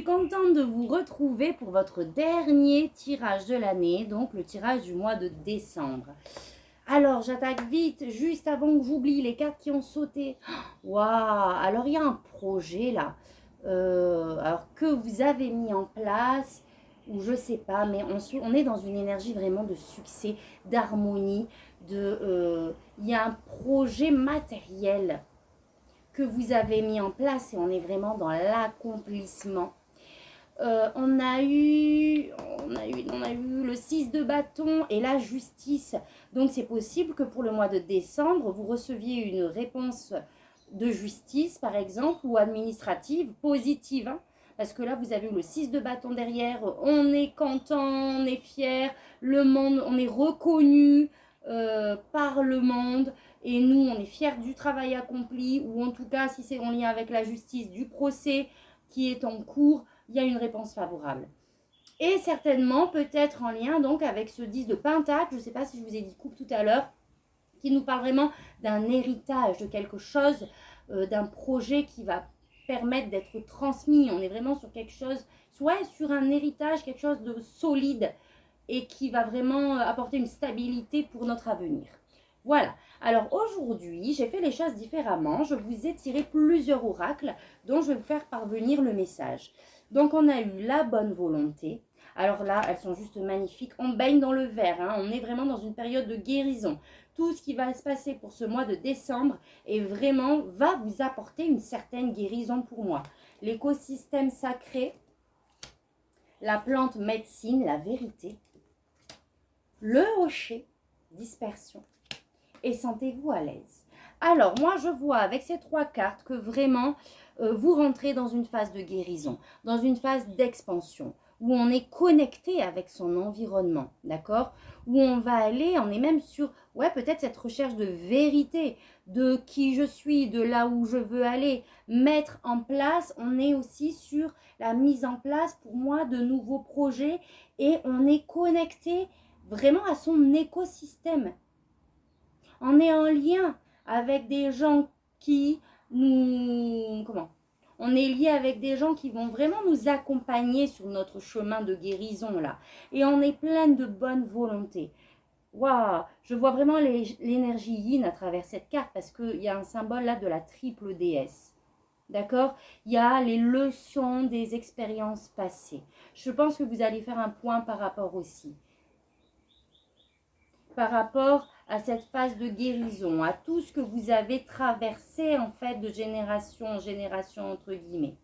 contente de vous retrouver pour votre dernier tirage de l'année, donc le tirage du mois de décembre. Alors, j'attaque vite, juste avant que j'oublie les cartes qui ont sauté. Waouh! Alors, il y a un projet là, alors que vous avez mis en place, ou je sais pas, mais on est dans une énergie vraiment de succès, d'harmonie, il y a un projet matériel que vous avez mis en place et on est vraiment dans l'accomplissement. On a eu le 6 de bâton et la justice. Donc, c'est possible que pour le mois de décembre, vous receviez une réponse de justice, par exemple, ou administrative, positive. Hein, parce que là, vous avez eu le 6 de bâton derrière. On est content, on est fier. Le monde, on est reconnu par le monde. Et nous, on est fiers du travail accompli. Ou en tout cas, si c'est en lien avec la justice, du procès qui est en cours, il y a une réponse favorable. Et certainement, peut-être en lien donc avec ce 10 de Pentacle, je ne sais pas si je vous ai dit coupe tout à l'heure, qui nous parle vraiment d'un héritage, de quelque chose, d'un projet qui va permettre d'être transmis. On est vraiment sur quelque chose, soit sur un héritage, quelque chose de solide et qui va vraiment apporter une stabilité pour notre avenir. Voilà, alors aujourd'hui, j'ai fait les choses différemment. Je vous ai tiré plusieurs oracles dont je vais vous faire parvenir le message. Donc, on a eu la bonne volonté. Alors là, elles sont juste magnifiques. On baigne dans le vert. Hein. On est vraiment dans une période de guérison. Tout ce qui va se passer pour ce mois de décembre est vraiment, va vous apporter une certaine guérison pour moi. L'écosystème sacré, la plante médecine, la vérité, le rocher, dispersion, et sentez-vous à l'aise. Alors, moi, je vois avec ces trois cartes que vraiment, vous rentrez dans une phase de guérison, dans une phase d'expansion, où on est connecté avec son environnement, d'accord? Où on va aller, on est même sur, ouais, peut-être cette recherche de vérité, de qui je suis, de là où je veux aller, mettre en place, on est aussi sur la mise en place, pour moi, de nouveaux projets, et on est connecté vraiment à son écosystème. On est en lien avec des gens qui nous... On est lié avec des gens qui vont vraiment nous accompagner sur notre chemin de guérison là. Et on est plein de bonne volonté. Waouh, je vois vraiment l'énergie yin à travers cette carte parce qu'il y a un symbole là de la triple déesse. D'accord? Il y a les leçons des expériences passées. Je pense que vous allez faire un point par rapport aussi. Par rapport à cette phase de guérison, à tout ce que vous avez traversé en fait de génération en génération entre guillemets.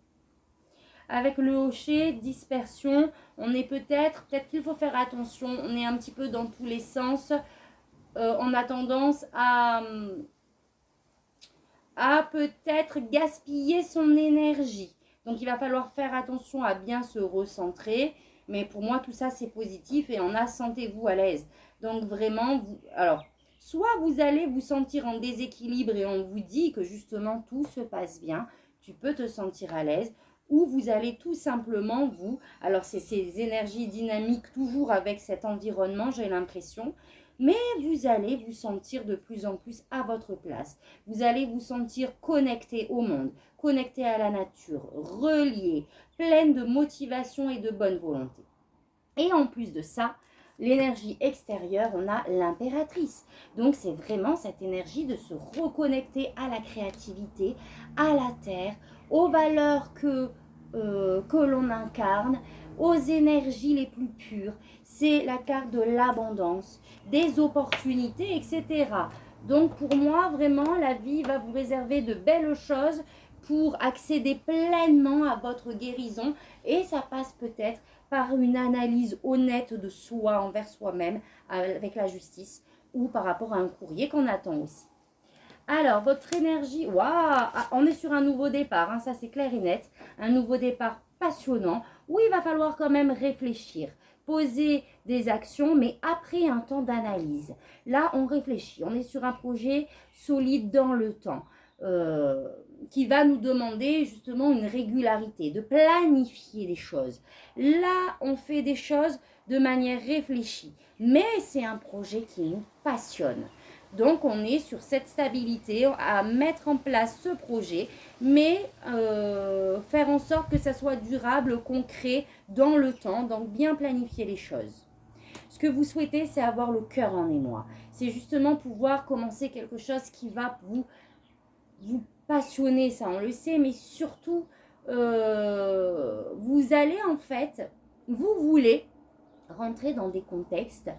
Avec le hocher, dispersion, on est peut-être qu'il faut faire attention, on est un petit peu dans tous les sens. On a tendance à peut-être gaspiller son énergie. Donc il va falloir faire attention à bien se recentrer. Mais pour moi, tout ça, c'est positif et on a sentez-vous à l'aise. Donc vraiment, alors, soit vous allez vous sentir en déséquilibre et on vous dit que justement tout se passe bien, tu peux te sentir à l'aise, ou vous allez tout simplement alors c'est ces énergies dynamiques toujours avec cet environnement, j'ai l'impression, mais vous allez vous sentir de plus en plus à votre place. Vous allez vous sentir connecté au monde, connecté à la nature, relié, pleine de motivation et de bonne volonté. Et en plus de ça, l'énergie extérieure, on a l'impératrice. Donc c'est vraiment cette énergie de se reconnecter à la créativité, à la terre, aux valeurs que l'on incarne, aux énergies les plus pures. C'est la carte de l'abondance, des opportunités, etc. Donc pour moi, vraiment, la vie va vous réserver de belles choses pour accéder pleinement à votre guérison. Et ça passe peut-être par une analyse honnête de soi envers soi-même avec la justice ou par rapport à un courrier qu'on attend aussi. Alors, votre énergie, waouh, on est sur un nouveau départ, hein, ça c'est clair et net, un nouveau départ passionnant où il va falloir quand même réfléchir, poser des actions, mais après un temps d'analyse. Là, on réfléchit, on est sur un projet solide dans le temps. Qui va nous demander justement une régularité, de planifier les choses. Là, on fait des choses de manière réfléchie, mais c'est un projet qui nous passionne. Donc, on est sur cette stabilité à mettre en place ce projet, mais faire en sorte que ça soit durable, concret, dans le temps. Donc, bien planifier les choses. Ce que vous souhaitez, c'est avoir le cœur en émoi. C'est justement pouvoir commencer quelque chose qui va vous passionner, ça on le sait, mais surtout, vous allez en fait, vous voulez rentrer dans des contextes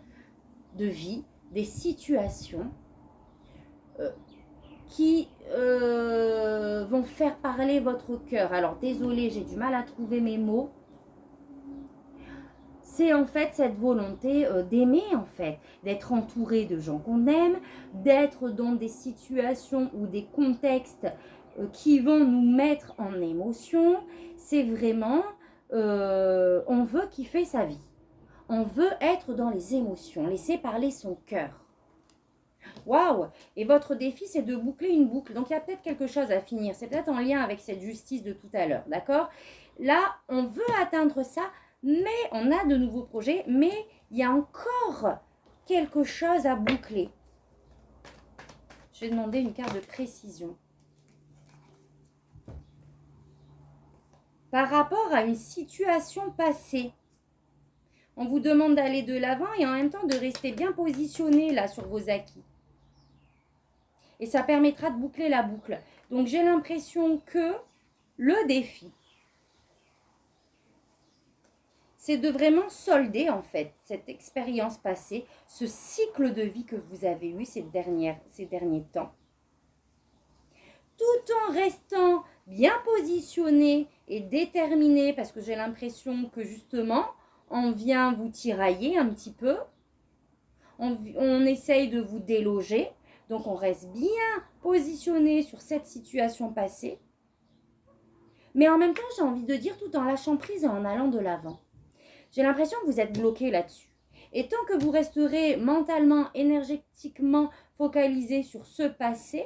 de vie, des situations qui vont faire parler votre cœur. Alors désolé, j'ai du mal à trouver mes mots. C'est en fait cette volonté d'aimer en fait, d'être entouré de gens qu'on aime, d'être dans des situations ou des contextes qui vont nous mettre en émotion. C'est vraiment, on veut kiffer sa vie. On veut être dans les émotions, laisser parler son cœur. Waouh! Et votre défi, c'est de boucler une boucle. Donc, il y a peut-être quelque chose à finir. C'est peut-être en lien avec cette justice de tout à l'heure, d'accord? Là, on veut atteindre ça, mais on a de nouveaux projets, mais il y a encore quelque chose à boucler. Je vais demander une carte de précision. Par rapport à une situation passée, on vous demande d'aller de l'avant et en même temps de rester bien positionné là sur vos acquis. Et ça permettra de boucler la boucle. Donc, j'ai l'impression que le défi, c'est de vraiment solder en fait cette expérience passée, ce cycle de vie que vous avez eu ces derniers temps, tout en restant bien positionné et déterminé, parce que j'ai l'impression que justement, on vient vous tirailler un petit peu, on essaye de vous déloger, donc on reste bien positionné sur cette situation passée, mais en même temps, j'ai envie de dire tout en lâchant prise et en allant de l'avant. J'ai l'impression que vous êtes bloqué là-dessus. Et tant que vous resterez mentalement, énergétiquement focalisé sur ce passé,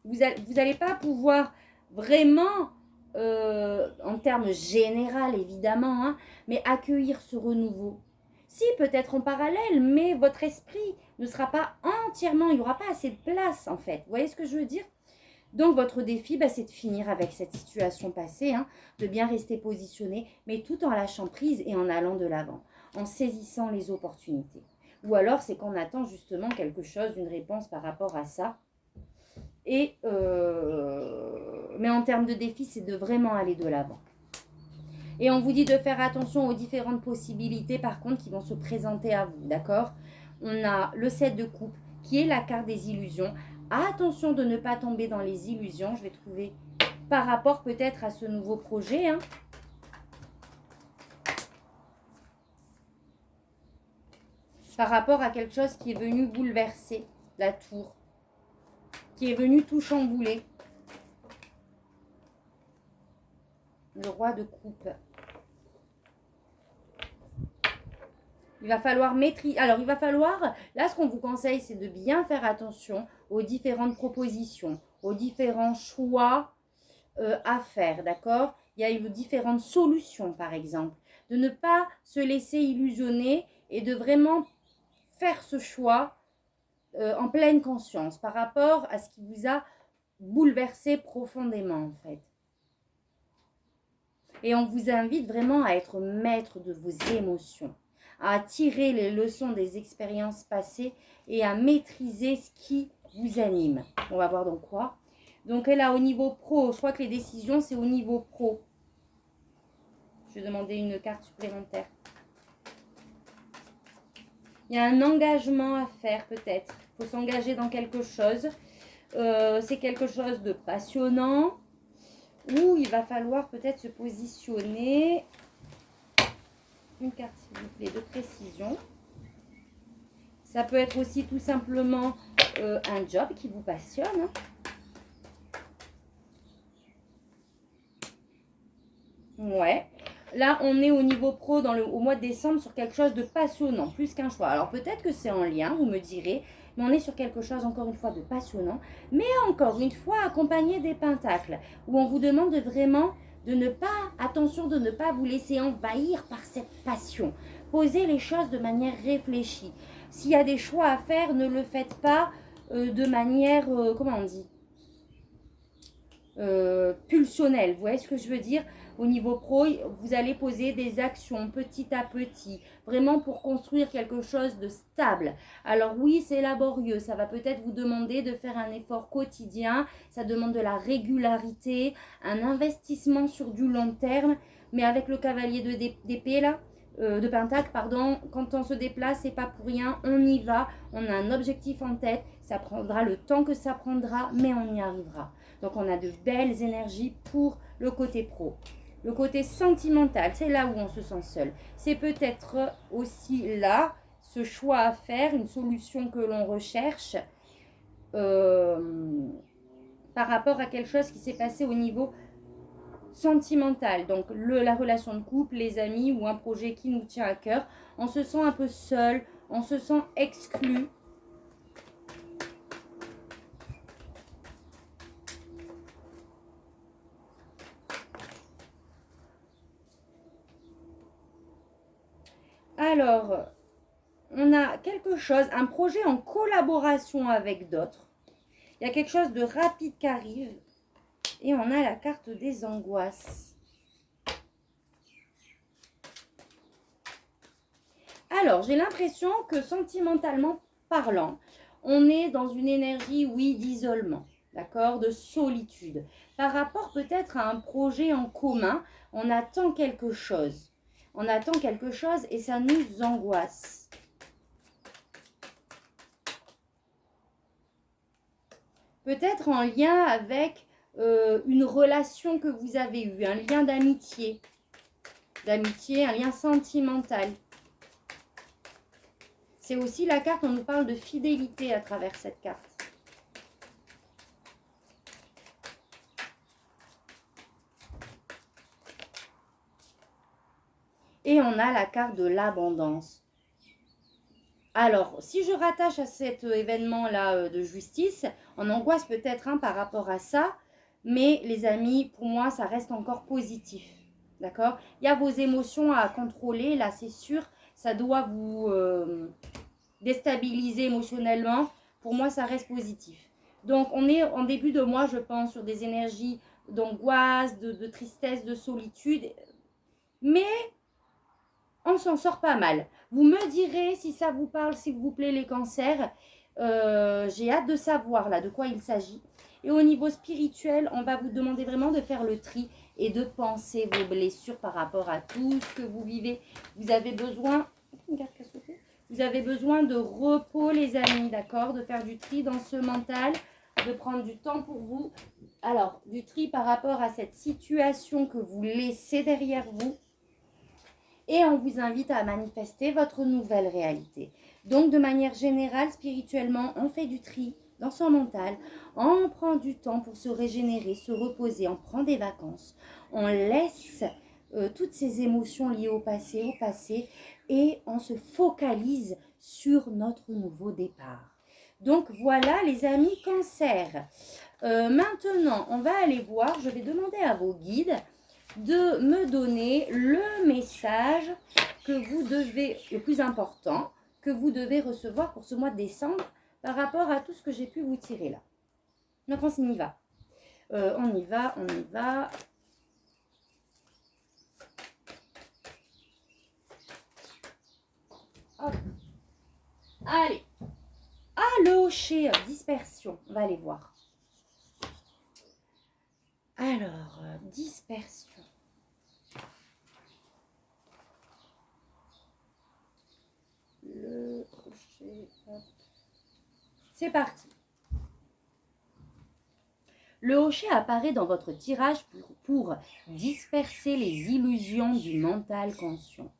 vous n'allez pas pouvoir vraiment, en termes généraux évidemment, hein, mais accueillir ce renouveau. Si, peut-être en parallèle, mais votre esprit ne sera pas entièrement, il n'y aura pas assez de place en fait. Vous voyez ce que je veux dire ? Donc, votre défi, c'est de finir avec cette situation passée, hein, de bien rester positionné, mais tout en lâchant prise et en allant de l'avant, en saisissant les opportunités. Ou alors, c'est qu'on attend justement quelque chose, une réponse par rapport à ça. Mais en termes de défi, c'est de vraiment aller de l'avant. Et on vous dit de faire attention aux différentes possibilités, par contre, qui vont se présenter à vous, d'accord ? On a le 7 de coupe, qui est la carte des illusions. Attention de ne pas tomber dans les illusions. Je vais trouver par rapport peut-être à ce nouveau projet. Hein. Par rapport à quelque chose qui est venu bouleverser la tour. Qui est venu tout chambouler. Le roi de coupe. Il va falloir maîtriser. Alors, il va falloir, là, ce qu'on vous conseille, c'est de bien faire attention aux différentes propositions, aux différents choix à faire, d'accord ? Il y a eu différentes solutions, par exemple. De ne pas se laisser illusionner et de vraiment faire ce choix en pleine conscience par rapport à ce qui vous a bouleversé profondément, en fait. Et on vous invite vraiment à être maître de vos émotions, à tirer les leçons des expériences passées et à maîtriser ce qui vous anime. On va voir donc quoi. Donc là, au niveau pro, je crois que les décisions, c'est au niveau pro. Je vais demander une carte supplémentaire. Il y a un engagement à faire peut-être. Il faut s'engager dans quelque chose. C'est quelque chose de passionnant. Où il va falloir peut-être se positionner. Une carte, s'il vous plaît, de précision. Ça peut être aussi tout simplement un job qui vous passionne. Hein. Ouais. Là, on est au niveau pro au mois de décembre sur quelque chose de passionnant, plus qu'un choix. Alors peut-être que c'est en lien, vous me direz, mais on est sur quelque chose encore une fois de passionnant, mais encore une fois accompagné des pentacles, où on vous demande de ne pas vous laisser envahir par cette passion. Posez les choses de manière réfléchie. S'il y a des choix à faire, ne le faites pas de manière, comment on dit, pulsionnelle. Vous voyez ce que je veux dire? Au niveau pro, vous allez poser des actions petit à petit, vraiment pour construire quelque chose de stable. Alors oui, c'est laborieux, ça va peut-être vous demander de faire un effort quotidien, ça demande de la régularité, un investissement sur du long terme, mais avec le cavalier d'épée là, de Pentacle, pardon, quand on se déplace, c'est pas pour rien, on y va, on a un objectif en tête, ça prendra le temps que ça prendra, mais on y arrivera. Donc on a de belles énergies pour le côté pro. Le côté sentimental, c'est là où on se sent seul. C'est peut-être aussi là, ce choix à faire, une solution que l'on recherche par rapport à quelque chose qui s'est passé au niveau sentimental. Donc la relation de couple, les amis ou un projet qui nous tient à cœur. On se sent un peu seul, on se sent exclu. Alors, on a quelque chose, un projet en collaboration avec d'autres. Il y a quelque chose de rapide qui arrive. Et on a la carte des angoisses. Alors, j'ai l'impression que sentimentalement parlant, on est dans une énergie, oui, d'isolement, d'accord, de solitude. Par rapport peut-être à un projet en commun, on attend quelque chose. On attend quelque chose et ça nous angoisse. Peut-être en lien avec une relation que vous avez eue, un lien d'amitié, un lien sentimental. C'est aussi la carte, on nous parle de fidélité à travers cette carte. Et on a la carte de l'abondance. Alors, si je rattache à cet événement-là de justice, on angoisse peut-être par rapport à ça, mais les amis, pour moi, ça reste encore positif. D'accord? Il y a vos émotions à contrôler, là, c'est sûr. Ça doit vous déstabiliser émotionnellement. Pour moi, ça reste positif. Donc, on est en début de mois, je pense, sur des énergies d'angoisse, de tristesse, de solitude. Mais on s'en sort pas mal. Vous me direz si ça vous parle, s'il vous plaît, les cancers. J'ai hâte de savoir là de quoi il s'agit. Et au niveau spirituel, on va vous demander vraiment de faire le tri et de penser vos blessures par rapport à tout ce que vous vivez. Vous avez besoin, vous avez besoin de repos, les amis, d'accord? De faire du tri dans ce mental, de prendre du temps pour vous. Alors, du tri par rapport à cette situation que vous laissez derrière vous. Et on vous invite à manifester votre nouvelle réalité. Donc, de manière générale, spirituellement, on fait du tri dans son mental. On prend du temps pour se régénérer, se reposer. On prend des vacances. On laisse toutes ces émotions liées au passé et on se focalise sur notre nouveau départ. Donc, voilà les amis cancer. Maintenant, on va aller voir, je vais demander à vos guides de me donner le message que vous devez, le plus important, que vous devez recevoir pour ce mois de décembre par rapport à tout ce que j'ai pu vous tirer là. Donc on y va. On y va. Hop. Allez. Allô, chez dispersion. On va aller voir. Alors, dispersion. Le crochet, hop. C'est parti. Le hochet apparaît dans votre tirage pour disperser les illusions du mental conscient.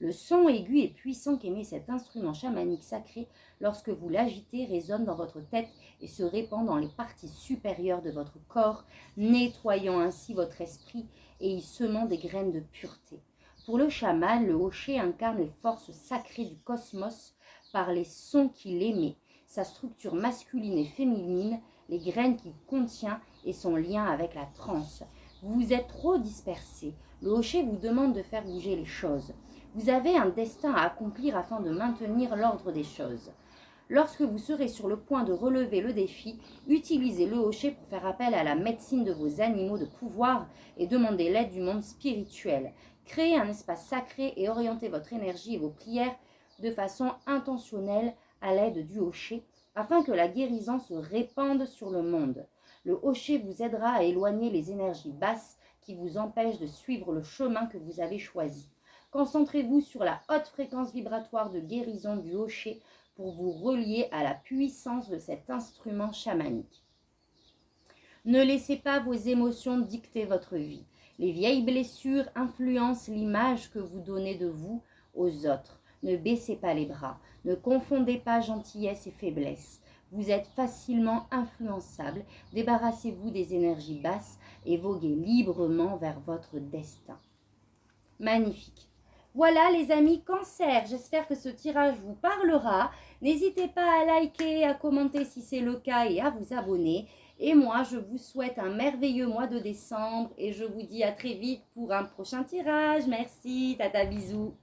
Le son aigu et puissant qu'émet cet instrument chamanique sacré lorsque vous l'agitez résonne dans votre tête et se répand dans les parties supérieures de votre corps, nettoyant ainsi votre esprit et y semant des graines de pureté. Pour le chaman, le hochet incarne les forces sacrées du cosmos par les sons qu'il émet, sa structure masculine et féminine, les graines qu'il contient et son lien avec la transe. Vous êtes trop dispersé. Le hochet vous demande de faire bouger les choses. Vous avez un destin à accomplir afin de maintenir l'ordre des choses. Lorsque vous serez sur le point de relever le défi, utilisez le hocher pour faire appel à la médecine de vos animaux de pouvoir et demandez l'aide du monde spirituel. Créez un espace sacré et orientez votre énergie et vos prières de façon intentionnelle à l'aide du hocher afin que la guérison se répande sur le monde. Le hocher vous aidera à éloigner les énergies basses qui vous empêchent de suivre le chemin que vous avez choisi. Concentrez-vous sur la haute fréquence vibratoire de guérison du hocher pour vous relier à la puissance de cet instrument chamanique. Ne laissez pas vos émotions dicter votre vie. Les vieilles blessures influencent l'image que vous donnez de vous aux autres. Ne baissez pas les bras. Ne confondez pas gentillesse et faiblesse. Vous êtes facilement influençable. Débarrassez-vous des énergies basses et voguez librement vers votre destin. Magnifique. Voilà les amis Cancer, j'espère que ce tirage vous parlera. N'hésitez pas à liker, à commenter si c'est le cas et à vous abonner. Et moi, je vous souhaite un merveilleux mois de décembre et je vous dis à très vite pour un prochain tirage. Merci, tata bisous.